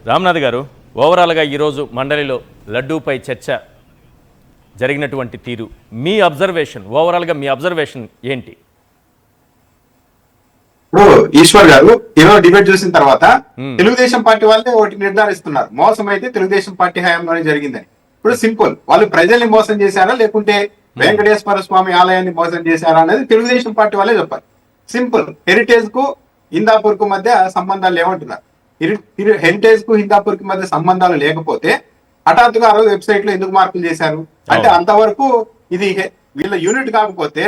రామ్నాథ్ గారు, ఓవరాల్గా ఈరోజు మండలిలో లడ్డూపై చర్చ జరిగినటువంటి తీరు, మీ అబ్జర్వేషన్, ఓవరాల్గా మీ అబ్జర్వేషన్ ఏంటి? ఇప్పుడు ఈశ్వర్ గారు ఈరోజు డిబేట్ చూసిన తర్వాత తెలుగుదేశం పార్టీ వాళ్ళే ఒకటి నిర్ధారిస్తున్నారు, మోసం అయితే తెలుగుదేశం పార్టీ హయాంలోనే జరిగిందని. ఇప్పుడు సింపుల్, వాళ్ళు ప్రజల్ని మోసం చేశారా లేకుంటే వెంకటేశ్వర స్వామి ఆలయాన్ని మోసం చేశారా అనేది తెలుగుదేశం పార్టీ వాళ్ళే చెప్పాలి. సింపుల్. హెరిటేజ్ కు హిందాపూర్ కు మధ్య సంబంధాలు లేవంటున్నారు. హెరిటేజ్ కు హిందాపూర్ కి మధ్య సంబంధాలు లేకపోతే హఠాత్తుగా ఆ రోజు వెబ్సైట్ లో ఎందుకు మార్పులు చేశారు అంటే, అంతవరకు ఇది వీళ్ళ యూనిట్ కాకపోతే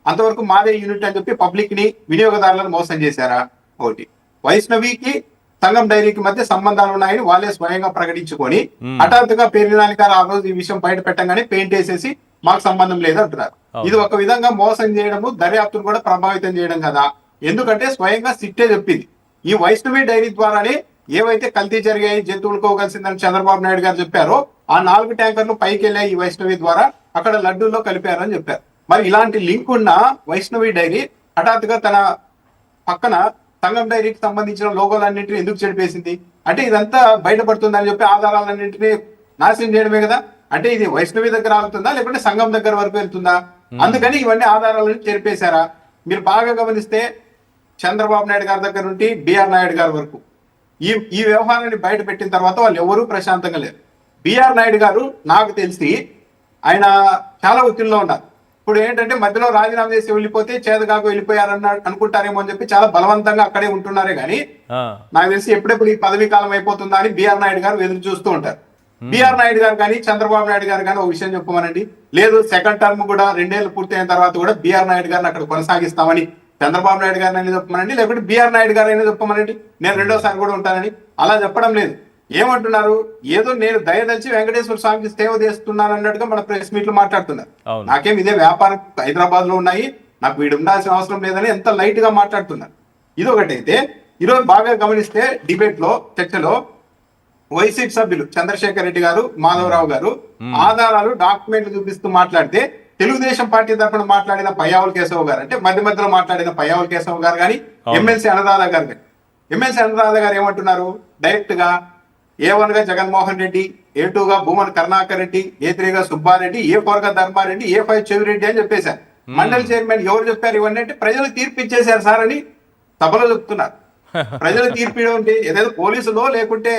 అంతవరకు మాదే యూనిట్ అని చెప్పి పబ్లిక్ ని, వినియోగదారులను మోసం చేశారా? ఒకటి. వైష్ణవికి సంఘం డైరీకి మధ్య సంబంధాలు ఉన్నాయని వాళ్ళే స్వయంగా ప్రకటించుకొని హఠాత్తుగా పేర్నాని గారు ఆ రోజు ఈ విషయం బయట పెట్టంగానే పెయింట్ వేసేసి మాకు సంబంధం లేదు అంటున్నారు. ఇది ఒక విధంగా మోసం చేయడము, దర్యాప్తును కూడా ప్రభావితం చేయడం కదా. ఎందుకంటే స్వయంగా సిట్టే చెప్పింది, ఈ వైష్ణవి డైరీ ద్వారానే ఏవైతే కల్తీ జరిగాయి, జంతువులు కోగలిసిందని చంద్రబాబు నాయుడు గారు చెప్పారో ఆ 4 ట్యాంకర్లు పైకి వెళ్ళాయి ఈ వైష్ణవి ద్వారా, అక్కడ లడ్డూల్లో కలిపారని చెప్పారు. మరి ఇలాంటి లింక్ ఉన్న వైష్ణవి డైరీ హఠాత్తుగా తన పక్కన సంఘం డైరీకి సంబంధించిన లోగోలన్నింటినీ ఎందుకు చెడిపేసింది అంటే, ఇదంతా బయటపడుతుందని చెప్పి ఆధారాలన్నింటినీ నాశనం చేయడమే కదా. అంటే ఇది వైష్ణవి దగ్గర ఆగుతుందా లేకుంటే సంఘం దగ్గర వరకు వెళ్తుందా? అందుకని ఇవన్నీ ఆధారాలను చెరిపేశారా? మీరు బాగా గమనిస్తే చంద్రబాబు నాయుడు గారి దగ్గర నుండి బిఆర్ నాయుడు గారి వరకు ఈ వ్యవహారాన్ని బయట పెట్టిన తర్వాత వాళ్ళు ఎవరూ ప్రశాంతంగా లేరు. బిఆర్ నాయుడు గారు నాకు తెలిసి ఆయన చాలా ఒత్తిడిలో ఉన్నారు. ఇప్పుడు ఏంటంటే మధ్యలో రాజీనామా చేసి వెళ్ళిపోతే చేతగాకు వెళ్ళిపోయారన్న అనుకుంటారేమో అని చెప్పి చాలా బలవంతంగా అక్కడే ఉంటున్నారే గానీ, నాకు తెలిసి ఎప్పుడెప్పుడు ఈ పదవీ కాలం అయిపోతుందా అని బిఆర్ నాయుడు గారు ఎదురు చూస్తూ ఉంటారు. బిఆర్ నాయుడు గారు కానీ చంద్రబాబు నాయుడు గారు కానీ ఒక విషయం చెప్పమనండి, లేదు సెకండ్ టర్మ్ కూడా 2 ఏళ్ళు పూర్తయిన తర్వాత కూడా బిఆర్ నాయుడు గారిని అక్కడ కొనసాగిస్తామని చంద్రబాబు నాయుడు గారిని అయినా చెప్పమనండి, లేకపోతే బిఆర్ నాయుడు గారు అయినా చెప్పమనండి, నేను 2వ సారి కూడా ఉంటానని. అలా చెప్పడం లేదు. ఏమంటున్నారు, ఏదో నేను దయదలిచి వెంకటేశ్వర స్వామికి సేవ చేస్తున్నాను అన్నట్టుగా మన ప్రెస్ మీట్లు మాట్లాడుతున్నారు. నాకేం ఇదే వ్యాపారం హైదరాబాద్ లో ఉన్నాయి, నాకు వీడు ఉండాల్సిన అవసరం లేదని ఎంత లైట్ గా మాట్లాడుతున్నారు. ఇది ఒకటైతే, ఈరోజు బాగా గమనిస్తే డిబేట్ లో, చర్చలో వైసీపీ సభ్యులు చంద్రశేఖర్ రెడ్డి గారు, మాధవరావు గారు ఆధారాలు, డాక్యుమెంట్లు చూపిస్తూ మాట్లాడితే, తెలుగుదేశం పార్టీ తరఫున మాట్లాడిన పయ్యావుల కేశవ్ గారు, అంటే మధ్యలో మాట్లాడిన పయ్యావుల కేశవ్ గారు కానీ, ఎమ్మెల్సీ అనురాధ గారు కానీ, ఎమ్మెల్సీ అనురాధ గారు ఏమంటున్నారు, డైరెక్ట్ గా A1 గా జగన్మోహన్ రెడ్డి, A2 గా భూమన్ కరుణాకర్ రెడ్డి, A3 గా సుబ్బారెడ్డి, A4 గా ధర్మారెడ్డి, A5 చెవిరెడ్డి అని చెప్పేశారు. మండలి చైర్మన్ ఎవరు చెప్పారు ఇవన్నీ అంటే, ప్రజలు తీర్పు ఇచ్చేశారు సార్ అని సభలో చెప్తున్నారు. ప్రజలు తీర్పు అంటే ఏదైతే పోలీసులో లేకుంటే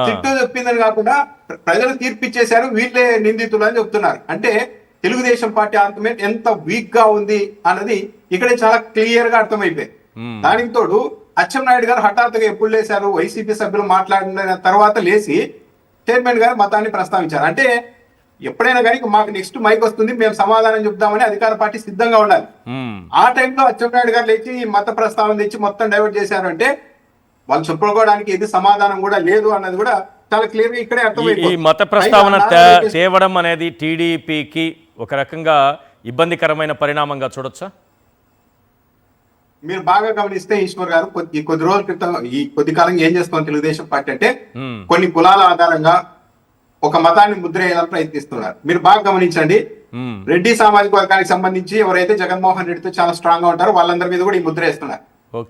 చిట్టు చెప్పిందని కాకుండా ప్రజలు తీర్పు ఇచ్చేశారు, వీళ్ళే నిందితులు అని చెప్తున్నారు. అంటే తెలుగుదేశం పార్టీ ఆర్గ్యుమెంట్ ఎంత వీక్ గా ఉంది అన్నది ఇక్కడే చాలా క్లియర్ గా అర్థమైపోయింది. దానికి తోడు అచ్చెన్నాయుడు గారు హఠాత్తుగా ఎప్పుడు లేశారు, వైసీపీ సభ్యులు మాట్లాడిన తర్వాత లేచి చైర్మన్ గారు మతాన్ని ప్రస్తావించారు. అంటే ఎప్పుడైనా కానీ మాకు నెక్స్ట్ మైక్ వస్తుంది, మేము సమాధానం చెప్దామని అధికార పార్టీ సిద్ధంగా ఉండాలి. ఆ టైంలో అచ్చెన్నాయుడు గారు లేచి మత ప్రస్తావన తెచ్చి మొత్తం డైవర్ట్ చేశారు అంటే, వాళ్ళు చెప్పుకోవడానికి ఇది సమాధానం కూడా లేదు అన్నది కూడా చాలా క్లియర్ గా ఇక్కడే అర్థమైపోయింది. ఈ మత ప్రస్తావన తేవడం అనేది టీడీపీకి ఒక రకంగా ఇబ్బందికరమైన పరిణామంగా చూడొచ్చా? మీరు బాగా గమనిస్తే ఈశ్వర్ గారు, కొద్ది రోజుల క్రితం, ఈ కొద్ది కాలంగా ఏం చేస్తాం తెలుగుదేశం పార్టీ అంటే, కొన్ని కులాల ఆధారంగా ఒక మతాన్ని ముద్ర వేయాలని ప్రయత్నిస్తున్నారు. మీరు బాగా గమనించండి, రెడ్డి సామాజిక వర్గానికి సంబంధించి ఎవరైతే జగన్మోహన్ రెడ్డితో చాలా స్ట్రాంగ్ గా ఉంటారో వాళ్ళందరి మీద కూడా ఈ ముద్ర వేస్తున్నారు.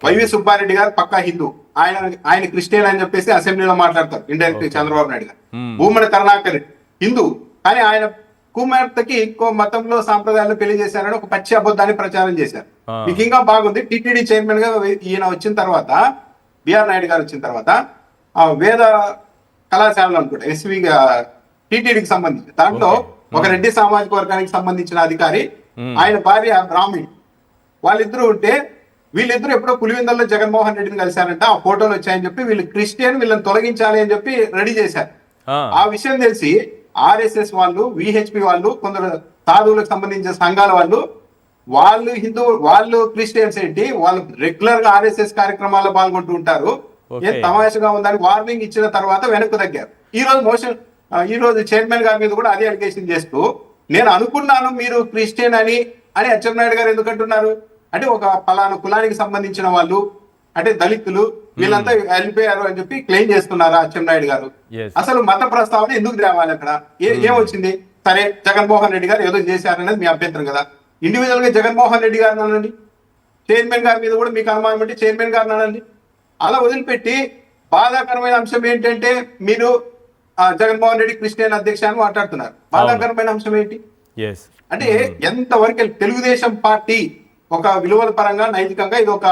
వైవి సుబ్బారెడ్డి గారు పక్కా హిందూ, ఆయన క్రిస్టియన్ అని చెప్పేసి అసెంబ్లీలో మాట్లాడతారు ఇండైరెక్ట్ చంద్రబాబు నాయుడు గారు. భూమన కరుణాకర్ రెడ్డి హిందూ, కానీ ఆయన కుమార్తెకి ఇంకో మతంలో సాంప్రదాయాలు పెళ్లి చేశారని ఒక పచ్చి అబద్ధాన్ని ప్రచారం చేశారు. మీకు ఇంకా బాగుంది, టిటిడి చైర్మన్ గా ఈయన వచ్చిన తర్వాత, బిఆర్ నాయుడు గారు వచ్చిన తర్వాత, వేద కళాశాలలో అనుకుంటా ఎస్వి టిటిడికి సంబంధించి దాంట్లో ఒక రెడ్డి సామాజిక వర్గానికి సంబంధించిన అధికారి, ఆయన భార్య బ్రాహ్మణి, వాళ్ళిద్దరూ ఉంటే వీళ్ళిద్దరూ ఎప్పుడో పులివెందుల్లో జగన్మోహన్ రెడ్డిని కలిశారంట, ఆ ఫోటోలు వచ్చాయని చెప్పి వీళ్ళు క్రిస్టియన్, వీళ్ళని తొలగించాలి అని చెప్పి రెడీ చేశారు. ఆ విషయం తెలిసి ఆర్ఎస్ఎస్ వాళ్ళు, విహెచ్పి వాళ్ళు, కొందరు సాధువులకు సంబంధించిన సంఘాల వాళ్ళు హిందూ, వాళ్ళు క్రిస్టియన్స్ ఏంటి, వాళ్ళు రెగ్యులర్ గా ఆర్ఎస్ఎస్ కార్యక్రమాల్లో పాల్గొంటూ ఉంటారు, ఏం తమాషగా ఉందని వార్నింగ్ ఇచ్చిన తర్వాత వెనక్కు తగ్గారు. ఈ రోజు చైర్మన్ గారి మీద కూడా అదే అలిగేషన్ చేస్తూ, నేను అనుకున్నాను మీరు క్రిస్టియన్ అని అచ్చెన్నాయుడు గారు ఎందుకు అంటున్నారు అంటే, ఒక పలానా కులానికి సంబంధించిన వాళ్ళు అంటే దళితులు వీళ్ళంతా వెళ్ళిపోయారు అని చెప్పి క్లెయిమ్ చేస్తున్నారా అచ్చెన్నాయుడు గారు? అసలు మత ప్రస్తావన ఎందుకు తేవాలి అక్కడ? ఏమొచ్చింది? సరే, జగన్మోహన్ రెడ్డి గారు ఏదో చేశారనేది మీ అభ్యంతరం కదా. ఇండివిజువల్ గా జగన్మోహన్ రెడ్డి గారిని అనండి, చైర్మన్ గారి మీద కూడా మీకు అనుమానం అంటే చైర్మన్ గారిని అనండి. అలా వదిలిపెట్టి బాధాకరమైన అంశం ఏంటంటే మీరు జగన్మోహన్ రెడ్డి క్రిస్టియన్ అధ్యక్ష అని మాట్లాడుతున్నారు. బాధాకరమైన అంశం ఏంటి ఎస్ అంటే ఎంతవరకు తెలుగుదేశం పార్టీ ఒక విలువల పరంగా నైతికంగా ఇది ఒక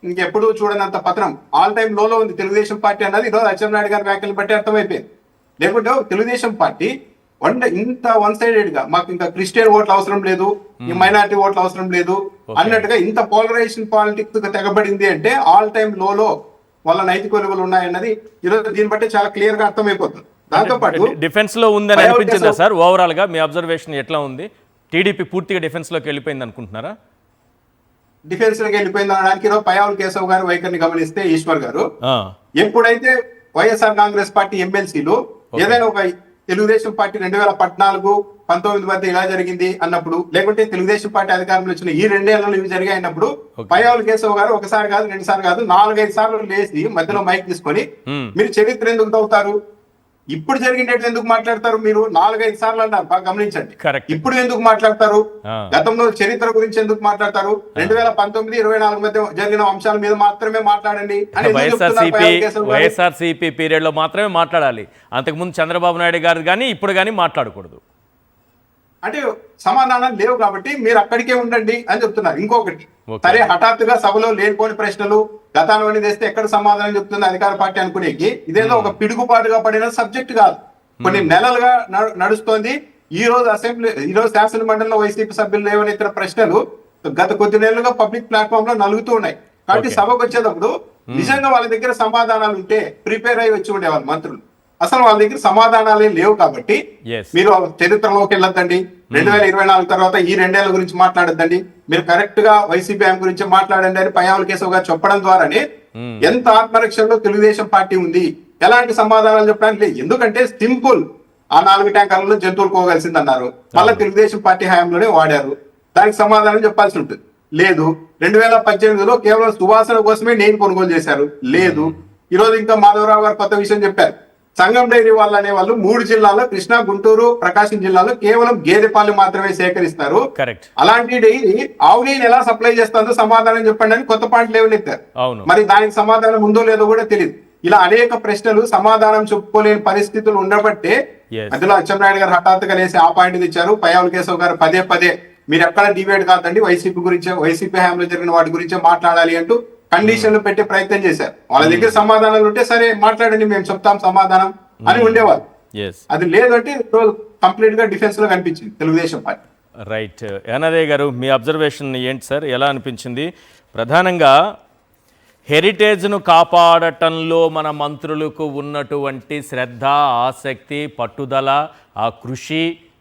ఇంకెప్పుడు చూడనంత పతనం ఆల్ టైమ్ లోలో ఉంది తెలుగుదేశం పార్టీ అన్నది ఈరోజు అచ్చెన్నాయుడు గారి వ్యాఖ్యలు బట్టి అర్థమైపోయింది. లేకుంటే తెలుగుదేశం పార్టీ ఇంత వన్ సైడెడ్ గా మాకు ఇంకా క్రిస్టియన్ ఓట్లు అవసరం లేదు, ఈ మైనారిటీ ఓట్లు అవసరం లేదు అన్నట్టుగా ఇంత పోలరైజేషన్ పాలిటిక్స్ తెగబడింది అంటే ఆల్ టైమ్ లోలో వాళ్ళ నైతిక విలువలు ఉన్నాయన్నది ఈరోజు దీన్ని బట్టి చాలా క్లియర్ గా అర్థమైపోతుంది. దాంతో పాటు డిఫెన్స్ లో ఉందని అనిపించిందా సార్? ఓవరాల్ గా మీ అబ్జర్వేషన్ ఎట్లా ఉంది? టీడీపీ పూర్తిగా డిఫెన్స్ లోకి వెళ్ళిపోయింది అనుకుంటున్నారా? డిఫెన్స్ లోకి వెళ్ళిపోయింది అనడానికి ఈరోజు పయావుల కేశవ్ గారి వైఖరిని గమనిస్తే ఈశ్వర్ గారు ఎప్పుడైతే వైఎస్ఆర్ కాంగ్రెస్ పార్టీ ఎమ్మెల్సీలు ఏదైనా ఒక తెలుగుదేశం పార్టీ 2014-19 మధ్య ఇలా జరిగింది అన్నప్పుడు, లేకుంటే తెలుగుదేశం పార్టీ అధికారంలో వచ్చిన ఈ 2 ఏళ్లలో ఇవి జరిగాయి అన్నప్పుడు పయావుల కేశవ్ గారు ఒకసారి కాదు 2 సార్లు కాదు 4-5 సార్లు లేచి మధ్యలో మైక్ తీసుకొని మీరు చరిత్ర ఎందుకు తవ్వుతారు, ఇప్పుడు జరిగినట్టు ఎందుకు మాట్లాడతారు, మీరు 4-5 సార్లు అన్నారు బాగా గమనించండి. ఇప్పుడు ఎందుకు మాట్లాడతారు, గతంలో చరిత్ర గురించి ఎందుకు మాట్లాడతారు, 2019-24 మధ్య జరిగిన అంశాల మీద మాత్రమే మాట్లాడండి అని వైఎస్ఆర్సీపీ పీరియడ్ లో మాత్రమే మాట్లాడాలి, అంతకుముందు చంద్రబాబు నాయుడు గారు కానీ ఇప్పుడు కానీ మాట్లాడకూడదు అంటే సమాధానాలు లేవు కాబట్టి మీరు అక్కడికే ఉండండి అని చెప్తున్నారు. ఇంకొకటి సరే హఠాత్తుగా సభలో లేనిపోని ప్రశ్నలు గతంలోని తెస్తే ఎక్కడ సమాధానం చెప్తుంది అధికార పార్టీ అనుకునేకి ఇదేదో ఒక పిడుగుపాటుగా పడిన సబ్జెక్ట్ కాదు, కొన్ని నెలలుగా నడుస్తోంది. ఈ రోజు శాసన మండలిలో వైసీపీ సభ్యులు లేవనెత్తిన ప్రశ్నలు గత కొద్ది నెలలుగా పబ్లిక్ ప్లాట్ఫామ్ లో నలుగుతూ ఉన్నాయి. కాబట్టి సభకు వచ్చేటప్పుడు నిజంగా వాళ్ళ దగ్గర సమాధానాలు ఉంటే ప్రిపేర్ అయ్యి వచ్చి ఉండేవాళ్ళు మంత్రులు. అసలు వాళ్ళ దగ్గర సమాధానాలే లేవు కాబట్టి మీరు చరిత్రలోకి వెళ్ళొద్దండి, 2024 తర్వాత ఈ 2 ఏళ్ల గురించి మాట్లాడొద్దండి, మీరు కరెక్ట్ గా వైసీపీ గురించి మాట్లాడండి అని పయావుల కేశవ్ గారు చెప్పడం ద్వారానే ఎంత ఆత్మరక్షణలో తెలుగుదేశం పార్టీ ఉంది, ఎలాంటి సమాధానాలు చెప్పడానికి లేదు. ఎందుకంటే సింపుల్, ఆ 4 ట్యాంకర్లలో జంతువులు పోగలిసింది అన్నారు, మళ్ళీ తెలుగుదేశం పార్టీ హయాంలోనే వాడారు, దానికి సమాధానం చెప్పాల్సి ఉంటుంది. లేదు 2018లో కేవలం సువాసన కోసమే నేను కొనుగోలు చేశారు, లేదు. ఈరోజు ఇంకా మాధవరావు గారు కొత్త విషయం చెప్పారు, సంగం డైరీ వాళ్ళు అనే వాళ్ళు 3 జిల్లాల్లో కృష్ణా, గుంటూరు, ప్రకాశం జిల్లాలో కేవలం గేదె పాలు మాత్రమే సేకరిస్తారు, అలాంటి డైరీ ఆవు నెయ్యిని ఎలా సప్లై చేస్తుందో సమాధానం చెప్పండి అని కొత్త పాయింట్లు లేవనెత్తారు. మరి దానికి సమాధానం ఉందో లేదో కూడా తెలియదు. ఇలా అనేక ప్రశ్నలు సమాధానం చెప్పుకోలేని పరిస్థితులు ఉండబట్టే అందులో అచ్చెన్నాయుడు గారు హఠాత్తుగా లేసి ఆ పాయింట్ తెచ్చారు. పయావుల కేశవ్ గారు పదే మీరు ఎక్కడ డిబేట్ కాదండి, వైసీపీ గురించే, వైసీపీ హయాంలో జరిగిన వాటి గురించే మాట్లాడాలి అంటూ కండిషన్లు పెట్టే ప్రయత్నం చేశారు. వాళ్ళ దగ్గర సమాధానాలు ఉంటే సరే మాట్లాడండి మేము చెప్తాం సమాధానం అని ఉండేవాళ్ళు. అది లేదంటే కంప్లీట్ గా డిఫెన్స్ లో కనిపించింది తెలుగుదేశం పార్టీ. రైట్. యానాదయ్య గారు మీ అబ్జర్వేషన్ ఏంటి సార్, ఎలా అనిపించింది? ప్రధానంగా హెరిటేజ్ను కాపాడటంలో మన మంత్రులకు ఉన్నటువంటి శ్రద్ధ, ఆసక్తి, పట్టుదల, ఆ కృషి